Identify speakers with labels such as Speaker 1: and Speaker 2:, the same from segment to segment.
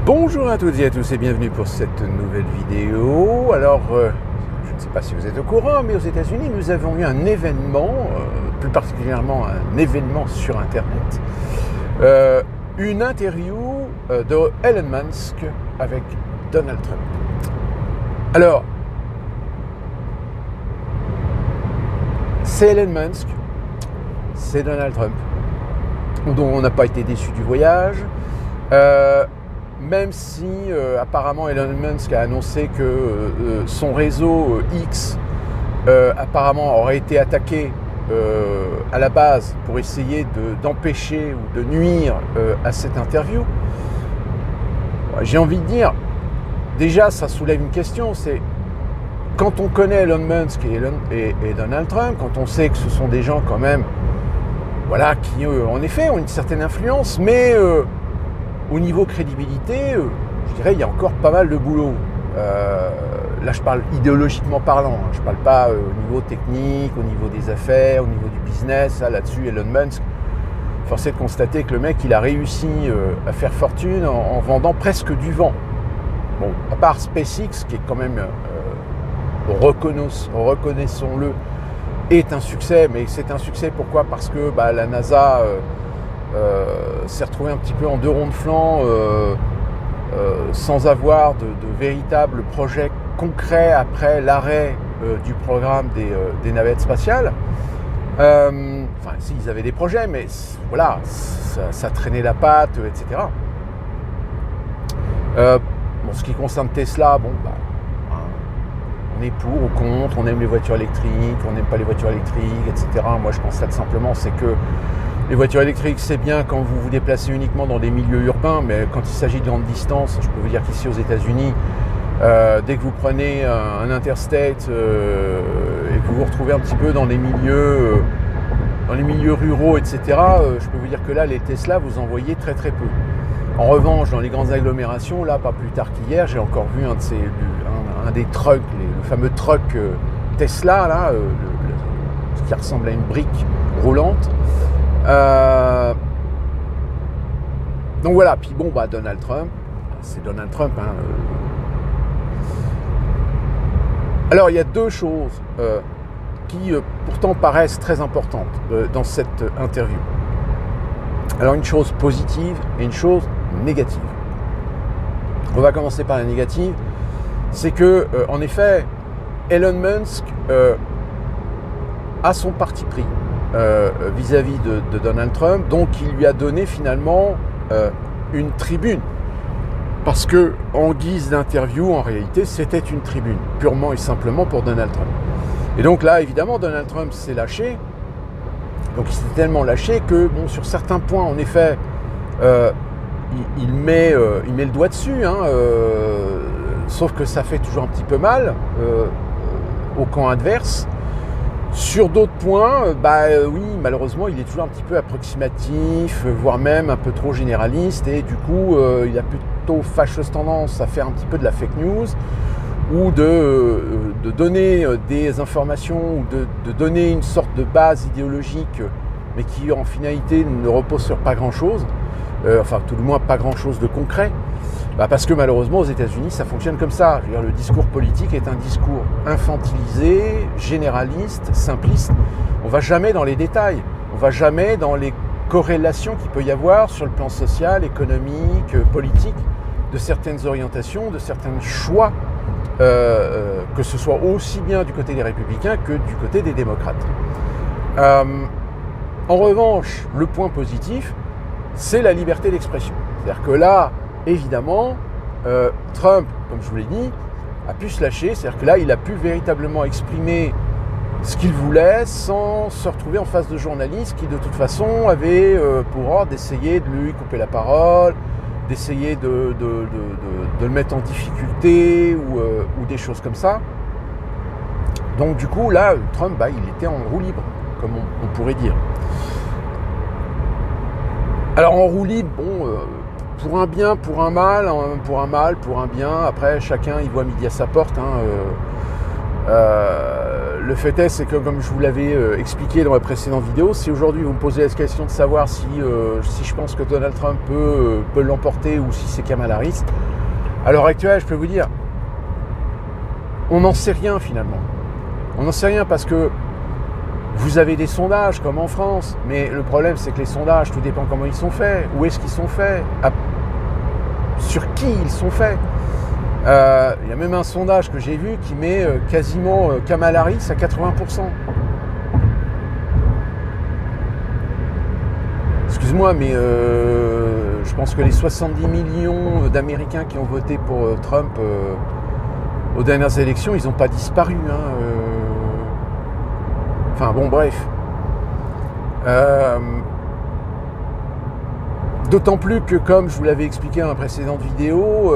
Speaker 1: Bonjour à toutes et à tous et bienvenue pour cette nouvelle vidéo. Alors, je ne sais pas si vous êtes au courant, mais aux États-Unis, nous avons eu un événement, plus particulièrement un événement sur Internet, une interview de Elon Musk avec Donald Trump. Alors, c'est Elon Musk, c'est Donald Trump, dont on n'a pas été déçu du voyage. Même si apparemment Elon Musk a annoncé que son réseau X apparemment aurait été attaqué à la base pour essayer d'empêcher ou de nuire à cette interview, j'ai envie de dire, déjà ça soulève une question, c'est quand on connaît Elon Musk et Donald Trump, quand on sait que ce sont des gens quand même, voilà, qui en effet ont une certaine influence, mais au niveau crédibilité, je dirais il y a encore pas mal de boulot. Là, je parle idéologiquement parlant. Je ne parle pas au niveau technique, au niveau des affaires, au niveau du business. Là-dessus, Elon Musk, force est de constater que le mec, il a réussi à faire fortune en vendant presque du vent. Bon, à part SpaceX, qui est quand même, reconnaissons-le, est un succès. Mais c'est un succès pourquoi ? Parce que la NASA s'est retrouvée un petit peu en deux ronds de flanc, sans avoir de véritables projets concrets après l'arrêt du programme des navettes spatiales. Enfin, si, ils avaient des projets, mais voilà, ça traînait la patte, etc. Ce qui concerne Tesla, on est pour ou contre, on aime les voitures électriques, on n'aime pas les voitures électriques, etc. Moi, je constate simplement, c'est que les voitures électriques, c'est bien quand vous vous déplacez uniquement dans des milieux urbains, mais quand il s'agit de grandes distances, je peux vous dire qu'ici aux États-Unis, dès que vous prenez un interstate et que vous vous retrouvez un petit peu dans les milieux ruraux, etc., je peux vous dire que là, les Tesla, vous en voyez très très peu. En revanche, dans les grandes agglomérations, là, pas plus tard qu'hier, j'ai encore vu un des trucks, le fameux truck Tesla, là, ce qui ressemble à une brique roulante. Donc voilà, puis Donald Trump, c'est Donald Trump. Alors il y a deux choses qui pourtant paraissent très importantes dans cette interview. Alors une chose positive et une chose négative. On va commencer par la négative, c'est que en effet, Elon Musk a son parti pris vis-à-vis de Donald Trump, donc il lui a donné finalement une tribune. Parce que en guise d'interview, en réalité, c'était une tribune, purement et simplement pour Donald Trump. Et donc là, évidemment, Donald Trump s'est lâché. Donc il s'est tellement lâché que, sur certains points, en effet, il met le doigt dessus, sauf que ça fait toujours un petit peu mal au camp adverse. Sur d'autres points, oui, malheureusement, il est toujours un petit peu approximatif, voire même un peu trop généraliste, et du coup, il a plutôt fâcheuse tendance à faire un petit peu de la fake news, ou de donner des informations, ou de donner une sorte de base idéologique, mais qui en finalité ne repose sur pas grand-chose, tout du moins pas grand-chose de concret. Parce que malheureusement aux États-Unis ça fonctionne comme ça. Je veux dire, le discours politique est un discours infantilisé, généraliste, simpliste. On ne va jamais dans les détails, on ne va jamais dans les corrélations qu'il peut y avoir sur le plan social, économique, politique, de certaines orientations, de certains choix, que ce soit aussi bien du côté des républicains que du côté des démocrates. En revanche, le point positif, c'est la liberté d'expression. C'est-à-dire que là, évidemment, Trump, comme je vous l'ai dit, a pu se lâcher, c'est-à-dire que là, il a pu véritablement exprimer ce qu'il voulait sans se retrouver en face de journalistes qui, de toute façon, avaient pour ordre d'essayer de lui couper la parole, d'essayer de le mettre en difficulté ou des choses comme ça. Donc, du coup, là, Trump, il était en roue libre, comme on pourrait dire. Alors, en roue libre, pour un bien, pour un mal, pour un mal, pour un bien. Après, chacun y voit midi à sa porte. Le fait est, c'est que comme je vous l'avais expliqué dans la précédente vidéo, si aujourd'hui vous me posez la question de savoir si je pense que Donald Trump peut l'emporter ou si c'est Kamala Harris, à l'heure actuelle, je peux vous dire, on n'en sait rien finalement. On n'en sait rien parce que vous avez des sondages comme en France, mais le problème c'est que les sondages, tout dépend comment ils sont faits, où est-ce qu'ils sont faits, sur qui ils sont faits. Il y a même un sondage que j'ai vu qui met quasiment Kamala Harris à 80%. Excuse-moi, mais je pense que les 70 millions d'Américains qui ont voté pour Trump aux dernières élections, ils n'ont pas disparu. Enfin bon, bref. D'autant plus que, comme je vous l'avais expliqué dans la précédente vidéo,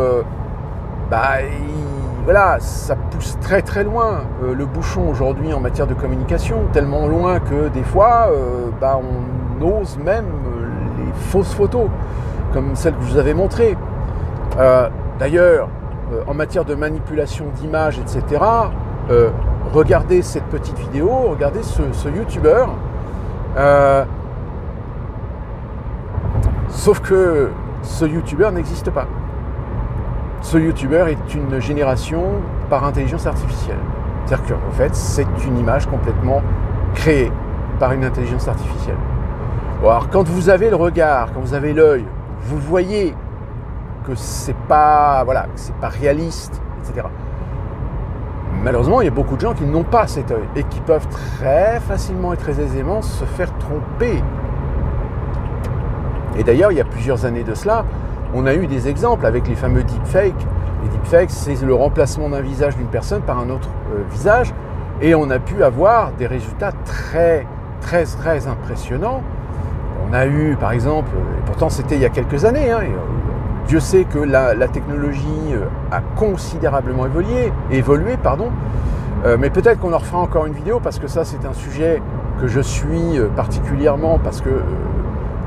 Speaker 1: voilà, ça pousse très très loin le bouchon aujourd'hui en matière de communication, tellement loin que des fois, on ose même les fausses photos, comme celle que je vous avais montrée. D'ailleurs, en matière de manipulation d'images, etc., regardez cette petite vidéo, regardez ce youtubeur, sauf que ce youtubeur n'existe pas. Ce youtubeur est une génération par intelligence artificielle. C'est-à-dire qu'en fait, c'est une image complètement créée par une intelligence artificielle. Bon, alors, quand vous avez le regard, quand vous avez l'œil, vous voyez que c'est pas réaliste, etc. Malheureusement, il y a beaucoup de gens qui n'ont pas cet œil et qui peuvent très facilement et très aisément se faire tromper. Et d'ailleurs, il y a plusieurs années de cela, on a eu des exemples avec les fameux deepfakes. Les deepfakes, c'est le remplacement d'un visage d'une personne par un autre visage. Et on a pu avoir des résultats très, très, très impressionnants. On a eu, par exemple, et pourtant c'était il y a quelques années, Dieu sait que la technologie a considérablement évolué, mais peut-être qu'on en refera encore une vidéo parce que ça, c'est un sujet que je suis particulièrement parce que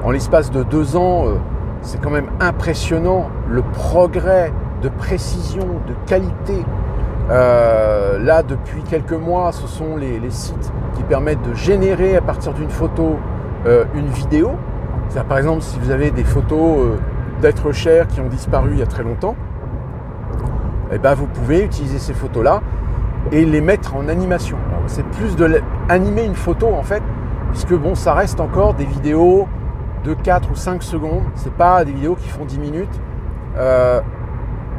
Speaker 1: en l'espace de 2 ans, c'est quand même impressionnant le progrès de précision, de qualité. Là, depuis quelques mois, ce sont les sites qui permettent de générer à partir d'une photo une vidéo. C'est-à-dire, par exemple, si vous avez des photos d'êtres chers qui ont disparu il y a très longtemps, vous pouvez utiliser ces photos-là et les mettre en animation. Alors, c'est plus animer une photo en fait, puisque ça reste encore des vidéos de 4 ou 5 secondes, c'est pas des vidéos qui font 10 minutes,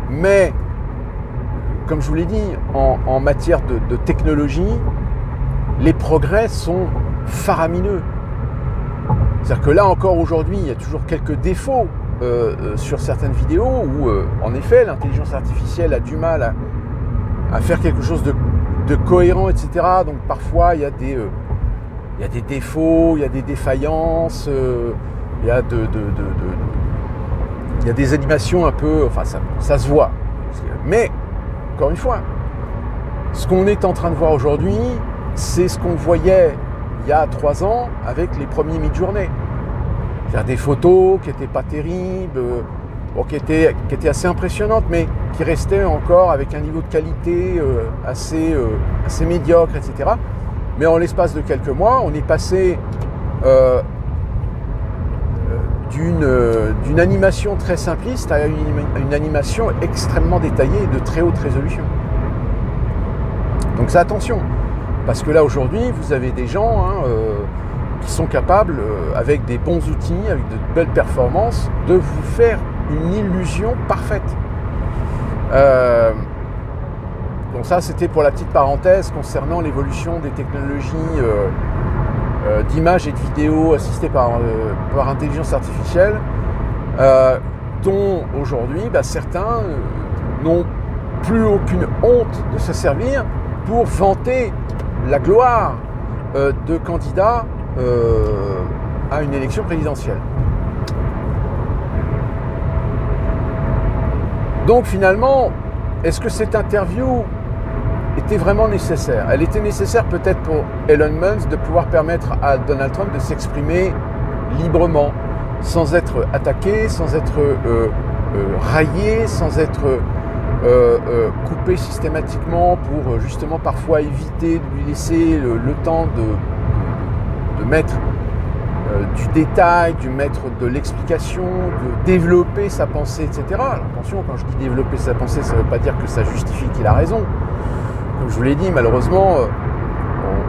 Speaker 1: mais comme je vous l'ai dit, en matière de technologie, les progrès sont faramineux. C'est-à-dire que là encore aujourd'hui, il y a toujours quelques défauts sur certaines vidéos où en effet l'intelligence artificielle a du mal à faire quelque chose de cohérent, etc. Donc parfois il y a des défauts, il y a des défaillances, il y a des animations un peu, ça se voit. Mais, encore une fois, ce qu'on est en train de voir aujourd'hui, c'est ce qu'on voyait il y a 3 ans avec les premiers mid-journées. C'est-à-dire des photos qui n'étaient pas terribles, qui étaient assez impressionnantes, mais qui restaient encore avec un niveau de qualité assez médiocre, etc. Mais en l'espace de quelques mois, on est passé d'une animation très simpliste à une animation extrêmement détaillée et de très haute résolution. Donc ça, attention, parce que là aujourd'hui, vous avez des gens qui sont capables, avec des bons outils, avec de belles performances, de vous faire une illusion parfaite. Donc ça, c'était pour la petite parenthèse concernant l'évolution des technologies d'images et de vidéos assistées par intelligence artificielle, dont aujourd'hui, certains n'ont plus aucune honte de se servir pour vanter la gloire de candidats à une élection présidentielle. Donc finalement, est-ce que cette interview était vraiment nécessaire? Elle était nécessaire peut-être pour Elon Musk de pouvoir permettre à Donald Trump de s'exprimer librement, sans être attaqué, sans être raillé, sans être coupé systématiquement pour justement parfois éviter de lui laisser le temps de mettre du détail, du mettre de l'explication, de développer sa pensée, etc. Alors, attention, quand je dis développer sa pensée, ça ne veut pas dire que ça justifie qu'il a raison. Comme je vous l'ai dit, malheureusement,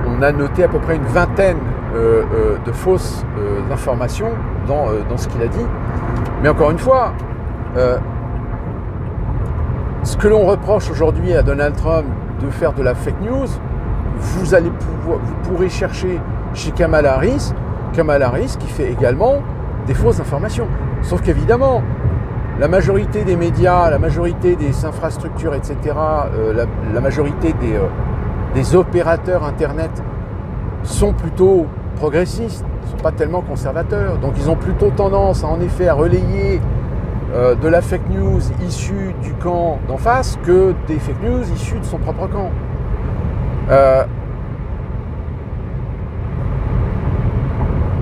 Speaker 1: on a noté à peu près une vingtaine de fausses informations dans ce qu'il a dit. Mais encore une fois, ce que l'on reproche aujourd'hui à Donald Trump de faire de la fake news, vous pourrez chercher chez Kamala Harris qui fait également des fausses informations. Sauf qu'évidemment, la majorité des médias, la majorité des infrastructures, etc., la majorité des opérateurs Internet sont plutôt progressistes, ne sont pas tellement conservateurs. Donc ils ont plutôt tendance, en effet, à relayer de la fake news issue du camp d'en face que des fake news issues de son propre camp.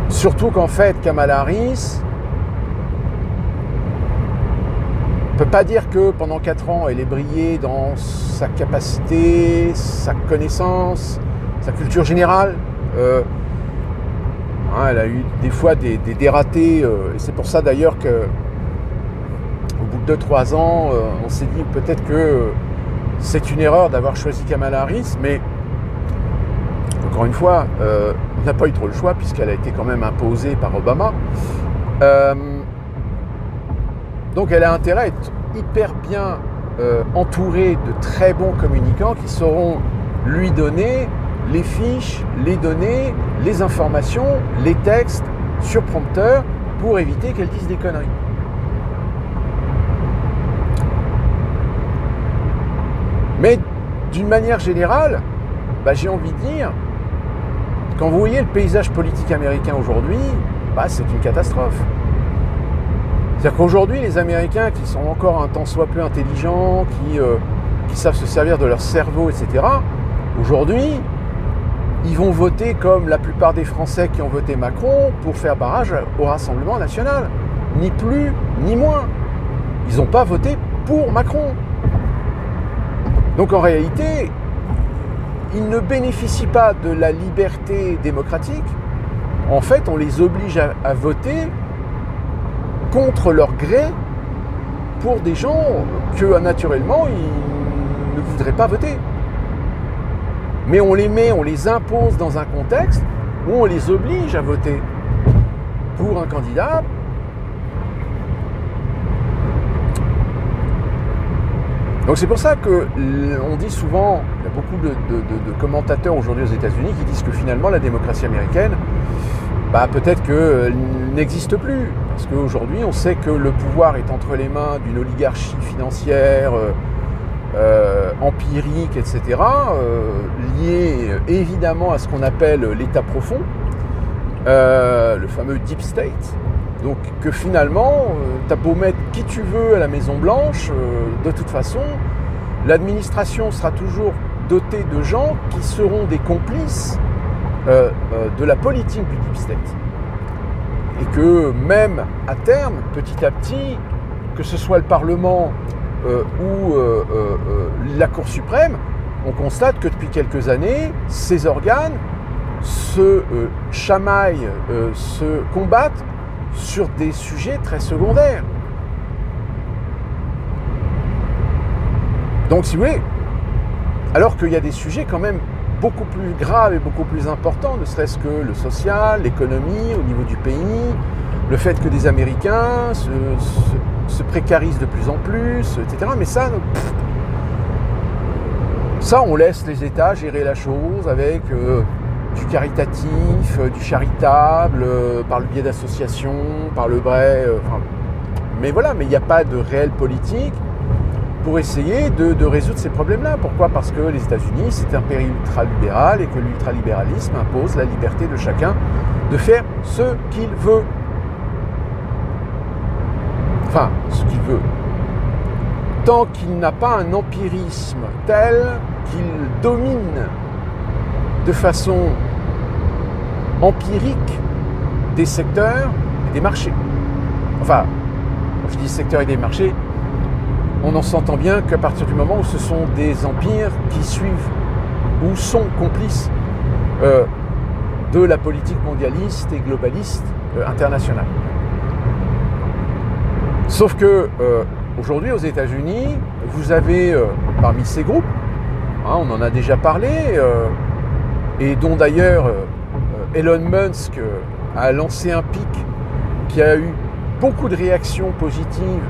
Speaker 1: Surtout qu'en fait, Kamala Harris ne peut pas dire que pendant 4 ans, elle ait brillé dans sa capacité, sa connaissance, sa culture générale. Elle a eu des fois des dératés, et c'est pour ça d'ailleurs qu'au bout de 2-3 ans, on s'est dit peut-être que c'est une erreur d'avoir choisi Kamala Harris, mais encore une fois, on n'a pas eu trop le choix puisqu'elle a été quand même imposée par Obama. Donc elle a intérêt à être hyper bien entourée de très bons communicants qui sauront lui donner les fiches, les données, les informations, les textes sur prompteur pour éviter qu'elle dise des conneries. Mais d'une manière générale, j'ai envie de dire, quand vous voyez le paysage politique américain aujourd'hui, c'est une catastrophe. C'est-à-dire qu'aujourd'hui, les Américains qui sont encore un tant soit peu intelligents, qui savent se servir de leur cerveau, etc., aujourd'hui, ils vont voter comme la plupart des Français qui ont voté Macron pour faire barrage au Rassemblement national. Ni plus, ni moins. Ils n'ont pas voté pour Macron. Donc en réalité, ils ne bénéficient pas de la liberté démocratique. En fait, on les oblige à voter contre leur gré pour des gens que naturellement ils ne voudraient pas voter. Mais on les impose dans un contexte où on les oblige à voter pour un candidat. Donc c'est pour ça qu'on dit souvent, il y a beaucoup de commentateurs aujourd'hui aux États-Unis qui disent que finalement la démocratie américaine, peut-être qu'elle n'existe plus. Parce qu'aujourd'hui, on sait que le pouvoir est entre les mains d'une oligarchie financière, empirique, etc., liée évidemment à ce qu'on appelle l'État profond, le fameux Deep State. Donc que finalement, t'as beau mettre qui tu veux à la Maison-Blanche, de toute façon, l'administration sera toujours dotée de gens qui seront des complices de la politique du Deep State. Et que même à terme, petit à petit, que ce soit le Parlement ou la Cour suprême, on constate que depuis quelques années, ces organes se chamaillent, se combattent sur des sujets très secondaires. Donc si vous voulez, alors qu'il y a des sujets quand même beaucoup plus graves et beaucoup plus importants, ne serait-ce que le social, l'économie au niveau du pays, le fait que des Américains se précarisent de plus en plus, etc. Mais ça, on laisse les États gérer la chose avec du caritatif, du charitable, par le biais d'associations, par le biais... mais voilà, mais il n'y a pas de réelle politique pour essayer de résoudre ces problèmes-là. Pourquoi ? Parce que les États-Unis, c'est un pays ultralibéral et que l'ultralibéralisme impose la liberté de chacun de faire ce qu'il veut. Enfin, ce qu'il veut. Tant qu'il n'a pas un empirisme tel qu'il domine de façon empirique des secteurs et des marchés. Enfin, quand je dis secteurs et des marchés, on en s'entend bien qu'à partir du moment où ce sont des empires qui suivent ou sont complices de la politique mondialiste et globaliste internationale. Sauf que aujourd'hui aux États-Unis, vous avez parmi ces groupes, on en a déjà parlé, et dont d'ailleurs Elon Musk a lancé un pic qui a eu beaucoup de réactions positives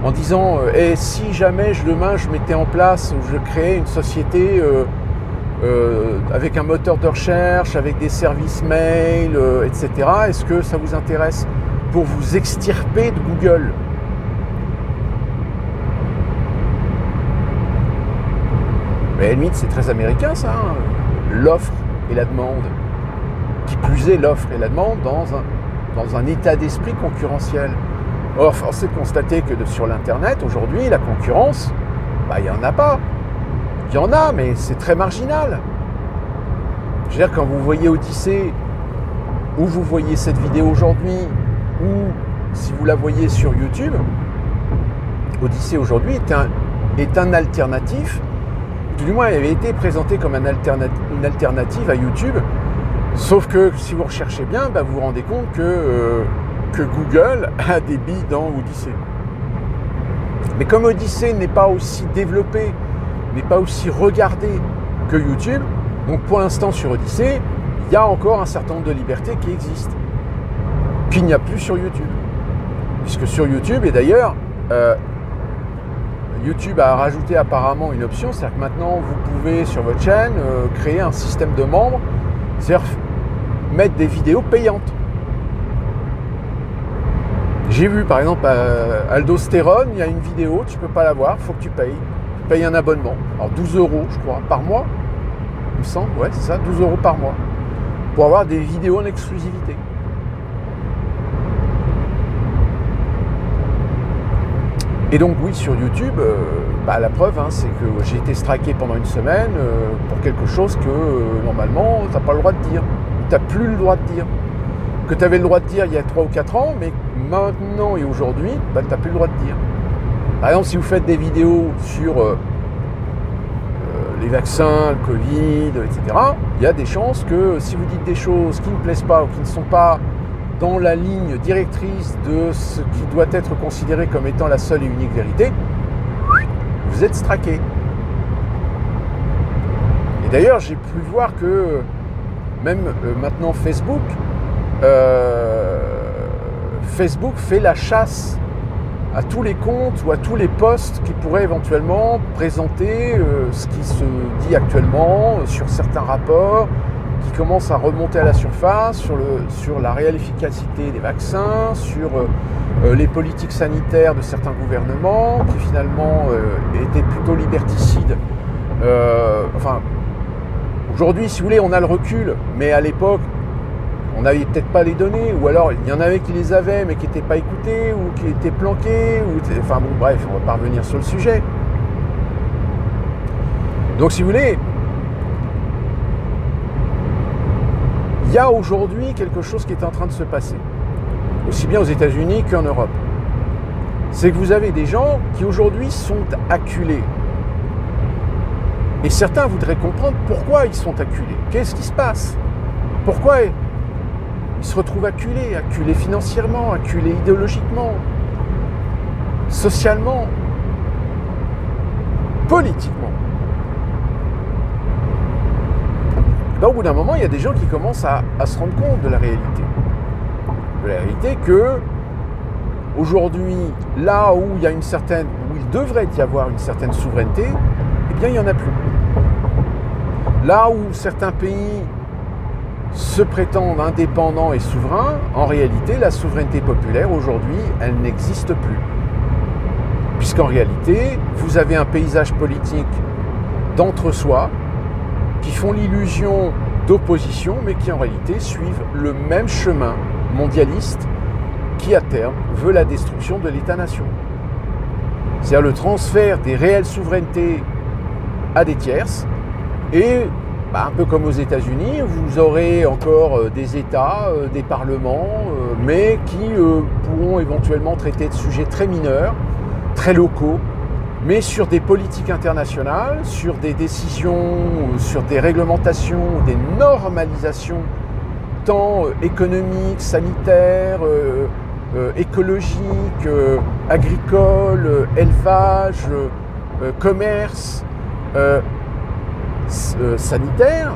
Speaker 1: en disant si jamais demain je mettais en place ou je créais une société avec un moteur de recherche, avec des services mail, etc., est-ce que ça vous intéresse pour vous extirper de Google ? Mais à la limite, c'est très américain ça, l'offre et la demande. Qui plus est, l'offre et la demande dans un état d'esprit concurrentiel. Or, force est de constater que sur l'Internet, aujourd'hui, la concurrence, il n'y en a pas. Il y en a, mais c'est très marginal. Je veux dire, quand vous voyez Odyssée, ou vous voyez cette vidéo aujourd'hui, ou si vous la voyez sur YouTube, Odyssée aujourd'hui est un alternatif, tout du moins elle avait été présentée comme une alternative à YouTube, sauf que si vous recherchez bien, vous vous rendez compte que Google a des billes dans Odyssée. Mais comme Odyssée n'est pas aussi développé, n'est pas aussi regardé que YouTube, donc pour l'instant sur Odyssée, il y a encore un certain nombre de libertés qui existent, qu'il n'y a plus sur YouTube. Puisque sur YouTube, et d'ailleurs, YouTube a rajouté apparemment une option, c'est-à-dire que maintenant vous pouvez sur votre chaîne créer un système de membres, c'est-à-dire mettre des vidéos payantes. J'ai vu par exemple Aldostérone, il y a une vidéo, tu peux pas la voir, il faut que tu payes. Tu payes un abonnement, alors 12 € je crois, par mois, il me semble, ouais c'est ça, 12 € par mois, pour avoir des vidéos en exclusivité. Et donc oui, sur YouTube, la preuve, c'est que j'ai été striké pendant une semaine pour quelque chose que normalement, tu n'as pas le droit de dire. Tu n'as plus le droit de dire. Que tu avais le droit de dire il y a 3 ou 4 ans, mais maintenant et aujourd'hui, tu n'as plus le droit de dire. Par exemple, si vous faites des vidéos sur les vaccins, le Covid, etc., il y a des chances que si vous dites des choses qui ne plaisent pas ou qui ne sont pas dans la ligne directrice de ce qui doit être considéré comme étant la seule et unique vérité, vous êtes straqué. Et d'ailleurs, j'ai pu voir que même maintenant Facebook fait la chasse à tous les comptes ou à tous les posts qui pourraient éventuellement présenter ce qui se dit actuellement sur certains rapports qui commencent à remonter à la surface sur la réelle efficacité des vaccins, sur les politiques sanitaires de certains gouvernements qui finalement étaient plutôt liberticides. Aujourd'hui, si vous voulez, on a le recul, mais à l'époque, on n'avait peut-être pas les données, ou alors il y en avait qui les avaient mais qui n'étaient pas écoutés, ou qui étaient planqués, bref, on va pas revenir sur le sujet. Donc si vous voulez, il y a aujourd'hui quelque chose qui est en train de se passer, aussi bien aux États-Unis qu'en Europe. C'est que vous avez des gens qui aujourd'hui sont acculés. Et certains voudraient comprendre pourquoi ils sont acculés. Qu'est-ce qui se passe ? Pourquoi ils se retrouvent acculés financièrement, acculés idéologiquement, socialement, politiquement. Au bout d'un moment, il y a des gens qui commencent à se rendre compte de la réalité. De la réalité que, aujourd'hui, là où il devrait y avoir une certaine souveraineté, eh bien, il n'y en a plus. Là où certains pays se prétendent indépendants et souverains, en réalité, la souveraineté populaire, aujourd'hui, elle n'existe plus. Puisqu'en réalité, vous avez un paysage politique d'entre-soi qui font l'illusion d'opposition, mais qui en réalité suivent le même chemin mondialiste qui, à terme, veut la destruction de l'État-nation. C'est-à-dire le transfert des réelles souverainetés à des tierces, et un peu comme aux États-Unis, vous aurez encore des États, des parlements, mais qui pourront éventuellement traiter de sujets très mineurs, très locaux, mais sur des politiques internationales, sur des décisions, sur des réglementations, des normalisations, tant économiques, sanitaires, écologiques, agricoles, élevage, commerce, sanitaire,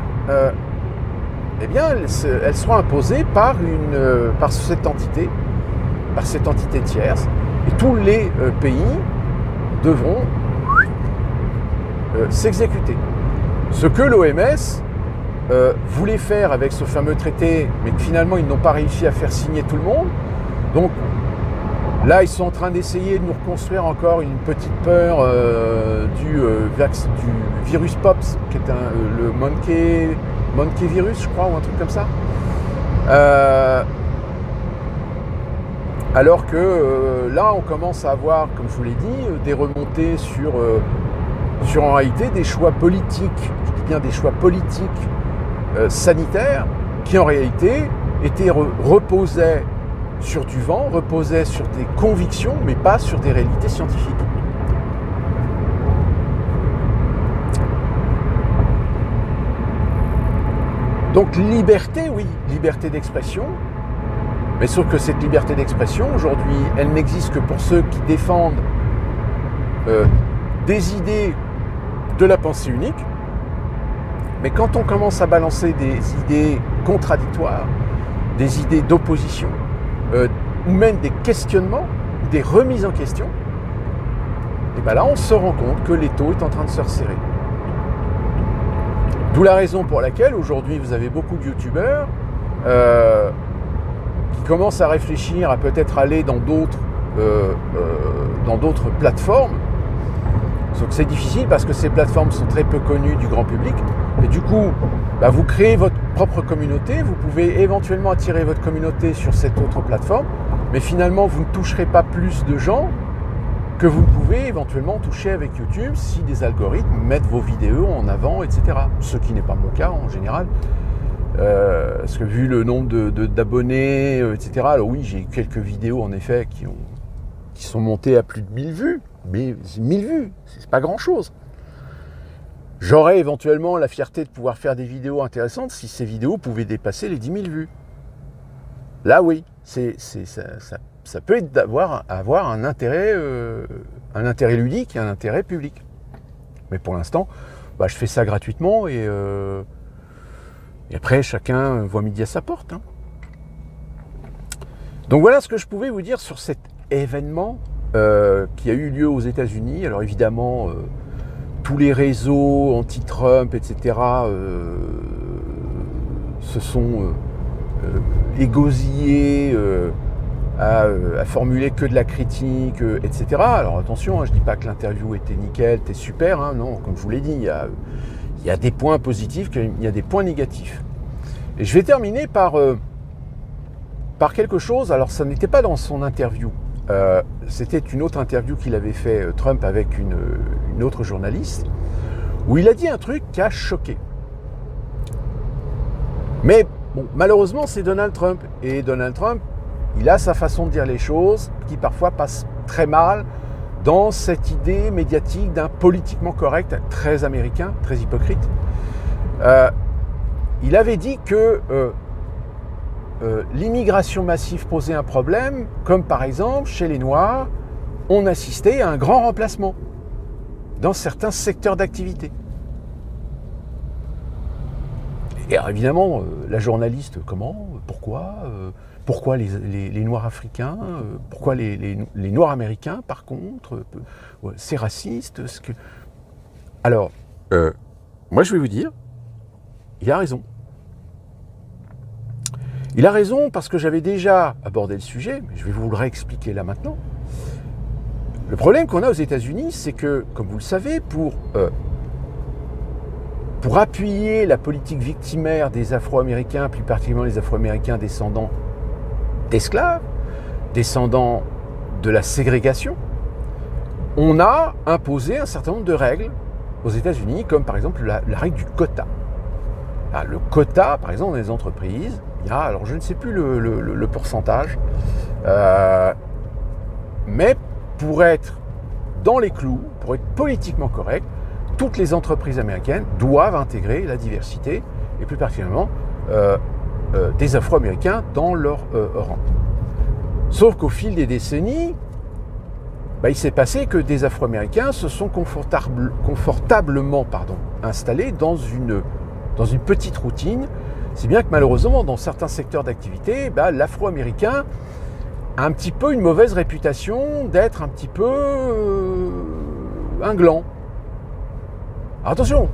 Speaker 1: eh bien, elles seront imposées par cette entité tierce, et tous les pays devront s'exécuter. Ce que l'OMS voulait faire avec ce fameux traité, mais que finalement ils n'ont pas réussi à faire signer tout le monde. Donc là, ils sont en train d'essayer de nous reconstruire encore une petite peur du virus POPS, qui est le monkey virus, je crois, ou un truc comme ça. Alors que là, on commence à avoir, comme je vous l'ai dit, des remontées sur en réalité des choix politiques, je dis bien des choix politiques sanitaires, qui en réalité reposaient sur du vent, reposaient sur des convictions, mais pas sur des réalités scientifiques. Donc liberté, oui, liberté d'expression, mais sauf que cette liberté d'expression, aujourd'hui, elle n'existe que pour ceux qui défendent des idées de la pensée unique. Mais quand on commence à balancer des idées contradictoires, des idées d'opposition, ou même des questionnements, des remises en question, et bien là, on se rend compte que l'étau est en train de se resserrer. D'où la raison pour laquelle, aujourd'hui, vous avez beaucoup de youtubeurs qui commencent à réfléchir à peut-être aller dans d'autres plateformes. Sauf que c'est difficile parce que ces plateformes sont très peu connues du grand public. Et du coup, vous créez votre propre communauté, vous pouvez éventuellement attirer votre communauté sur cette autre plateforme, mais finalement, vous ne toucherez pas plus de gens que vous ne pouvez éventuellement toucher avec YouTube si des algorithmes mettent vos vidéos en avant, etc. Ce qui n'est pas mon cas en général. Parce que vu le nombre d'abonnés, etc. Alors oui, j'ai quelques vidéos en effet qui sont montées à plus de 1000 vues. Mais 1000 vues, c'est pas grand-chose. J'aurais éventuellement la fierté de pouvoir faire des vidéos intéressantes si ces vidéos pouvaient dépasser les 10 000 vues. Là, oui, ça peut être avoir un intérêt ludique et un intérêt public. Mais pour l'instant, je fais ça gratuitement et après, chacun voit midi à sa porte. Hein. Donc voilà ce que je pouvais vous dire sur cet événement qui a eu lieu aux États-Unis. Alors évidemment, tous les réseaux anti-Trump, etc., se sont égosillés à formuler que de la critique, etc. Alors attention, je ne dis pas que l'interview était nickel, était super, hein, non, comme je vous l'ai dit, il y a des points positifs, il y a des points négatifs. Et je vais terminer par quelque chose, alors ça n'était pas dans son interview, c'était une autre interview qu'il avait fait Trump avec une autre journaliste, où il a dit un truc qui a choqué. Mais bon, malheureusement, c'est Donald Trump. Et Donald Trump, il a sa façon de dire les choses qui parfois passe très mal dans cette idée médiatique d'un politiquement correct très américain, très hypocrite. Il avait dit que l'immigration massive posait un problème, comme par exemple chez les Noirs, on assistait à un grand remplacement dans certains secteurs d'activité. Et alors, évidemment, la journaliste, comment, pourquoi les Noirs africains, pourquoi les Noirs américains, par contre, c'est raciste. Alors, moi je vais vous dire, il a raison. Il a raison parce que j'avais déjà abordé le sujet, mais je vais vous le réexpliquer là maintenant. Le problème qu'on a aux États-Unis, c'est que, comme vous le savez, pour appuyer la politique victimaire des Afro-Américains, plus particulièrement les Afro-Américains descendants d'esclaves, descendants de la ségrégation, on a imposé un certain nombre de règles aux États-Unis, comme par exemple la règle du quota. Alors, le quota, par exemple, dans les entreprises, il y a, alors je ne sais plus le pourcentage, mais pour être dans les clous, pour être politiquement correct, toutes les entreprises américaines doivent intégrer la diversité, et plus particulièrement des Afro-Américains dans leur rang. Sauf qu'au fil des décennies, il s'est passé que des Afro-Américains se sont confortablement installés dans une petite routine, si bien que malheureusement, dans certains secteurs d'activité, l'Afro-Américain a un petit peu une mauvaise réputation d'être un petit peu un gland. Alors attention,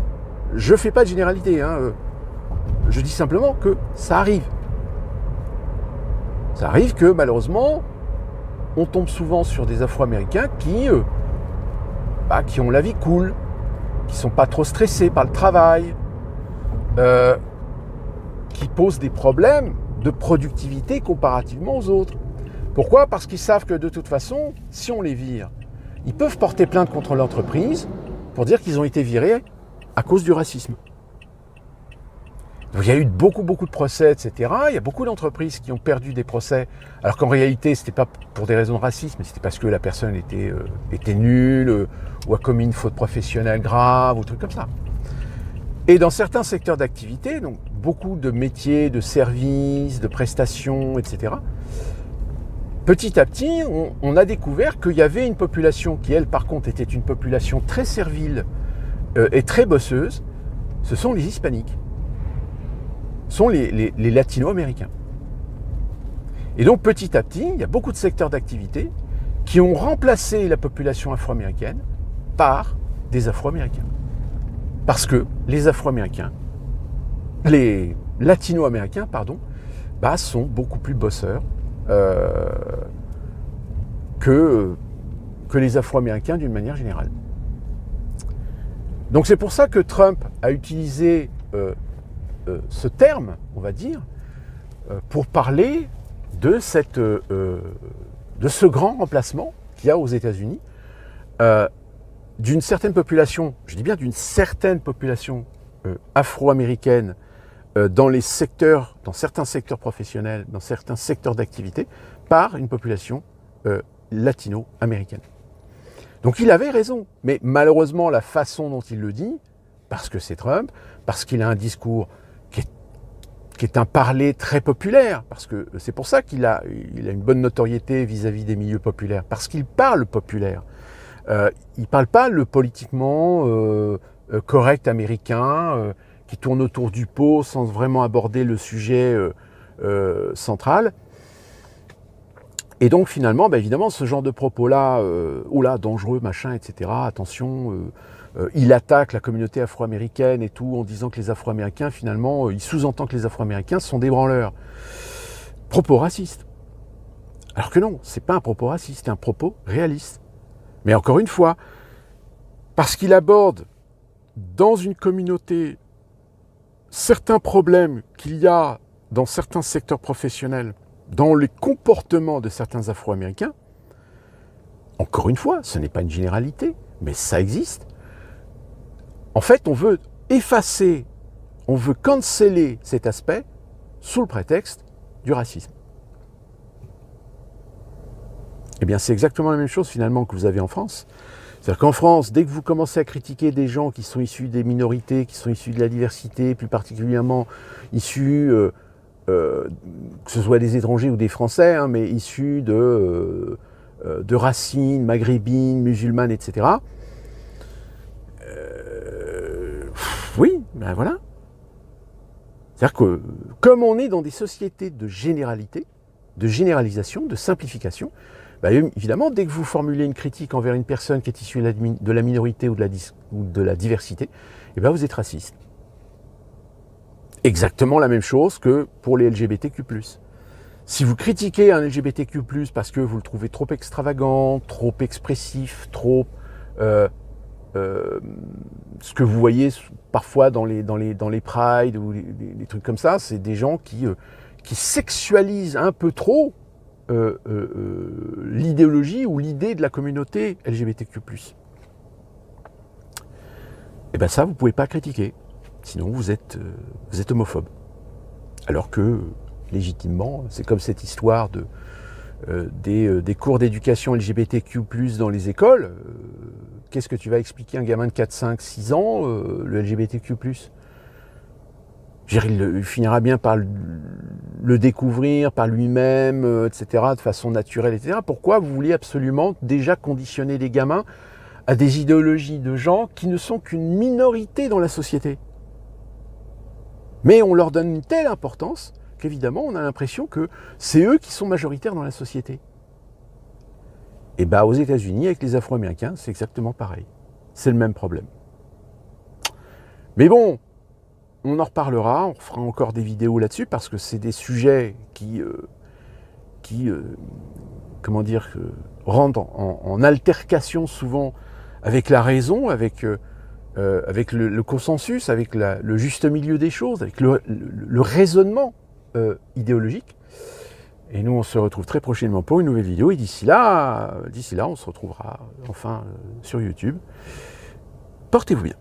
Speaker 1: je ne fais pas de généralité, je dis simplement que ça arrive. Ça arrive que malheureusement, on tombe souvent sur des Afro-Américains qui ont la vie cool, qui ne sont pas trop stressés par le travail, qui posent des problèmes de productivité comparativement aux autres. Pourquoi ? Parce qu'ils savent que de toute façon, si on les vire, ils peuvent porter plainte contre l'entreprise pour dire qu'ils ont été virés à cause du racisme. Donc il y a eu beaucoup de procès, etc. Il y a beaucoup d'entreprises qui ont perdu des procès, alors qu'en réalité, ce n'était pas pour des raisons de racisme, mais c'était parce que la personne était nulle, ou a commis une faute professionnelle grave, ou truc comme ça. Et dans certains secteurs d'activité, donc beaucoup de métiers, de services, de prestations, etc., petit à petit, on a découvert qu'il y avait une population qui, elle, par contre, était une population très servile et très bosseuse. Ce sont les hispaniques. Ce sont les latino-américains. Et donc, petit à petit, il y a beaucoup de secteurs d'activité qui ont remplacé la population afro-américaine par des afro-américains. Parce que les afro-américains, les latino-américains, sont beaucoup plus bosseurs que les Afro-Américains d'une manière générale. Donc c'est pour ça que Trump a utilisé ce terme, on va dire, pour parler de ce grand remplacement qu'il y a aux États-Unis d'une certaine population, je dis bien d'une certaine population afro-américaine dans certains secteurs professionnels, dans certains secteurs d'activité, par une population latino-américaine. Donc il avait raison, mais malheureusement la façon dont il le dit, parce que c'est Trump, parce qu'il a un discours qui est un parler très populaire, parce que c'est pour ça qu'il a une bonne notoriété vis-à-vis des milieux populaires, parce qu'il parle populaire. Il ne parle pas le politiquement correct américain, qui tourne autour du pot sans vraiment aborder le sujet central. Et donc finalement, évidemment, ce genre de propos-là, dangereux, machin, etc., attention, il attaque la communauté afro-américaine et tout, en disant que les Afro-Américains, finalement, il sous-entend que les Afro-Américains sont des branleurs. Propos raciste. Alors que non, c'est pas un propos raciste, c'est un propos réaliste. Mais encore une fois, parce qu'il aborde dans une communauté certains problèmes qu'il y a dans certains secteurs professionnels, dans les comportements de certains Afro-Américains, encore une fois, ce n'est pas une généralité, mais ça existe. En fait, on veut effacer, on veut canceller cet aspect sous le prétexte du racisme. Eh bien, c'est exactement la même chose finalement que vous avez en France. C'est-à-dire qu'en France, dès que vous commencez à critiquer des gens qui sont issus des minorités, qui sont issus de la diversité, plus particulièrement issus, que ce soit des étrangers ou des Français, mais issus de racines maghrébines, musulmanes, etc. Oui, voilà. C'est-à-dire que comme on est dans des sociétés de généralité, de généralisation, de simplification, évidemment, dès que vous formulez une critique envers une personne qui est issue de la minorité ou de la diversité, vous êtes raciste. Exactement la même chose que pour les LGBTQ+. Si vous critiquez un LGBTQ+, parce que vous le trouvez trop extravagant, trop expressif, trop... ce que vous voyez parfois dans les prides ou les trucs comme ça, c'est des gens qui sexualisent un peu trop l'idéologie ou l'idée de la communauté LGBTQ+. Et ça, vous ne pouvez pas critiquer. Sinon, vous êtes homophobe. Alors que, légitimement, c'est comme cette histoire des cours d'éducation LGBTQ+, dans les écoles. qu'est-ce que tu vas expliquer à un gamin de 4, 5, 6 ans, le LGBTQ+. Il finira bien par le découvrir par lui-même, etc., de façon naturelle, etc. Pourquoi vous voulez absolument déjà conditionner les gamins à des idéologies de gens qui ne sont qu'une minorité dans la société? Mais on leur donne une telle importance qu'évidemment, on a l'impression que c'est eux qui sont majoritaires dans la société. Et bien, aux États-Unis, avec les Afro-Américains, c'est exactement pareil. C'est le même problème. Mais bon, on en reparlera, on fera encore des vidéos là-dessus, parce que c'est des sujets qui comment dire, rentrent en altercation souvent avec la raison, avec le consensus, avec le juste milieu des choses, avec le raisonnement idéologique. Et nous, on se retrouve très prochainement pour une nouvelle vidéo. Et d'ici là, on se retrouvera enfin sur YouTube. Portez-vous bien.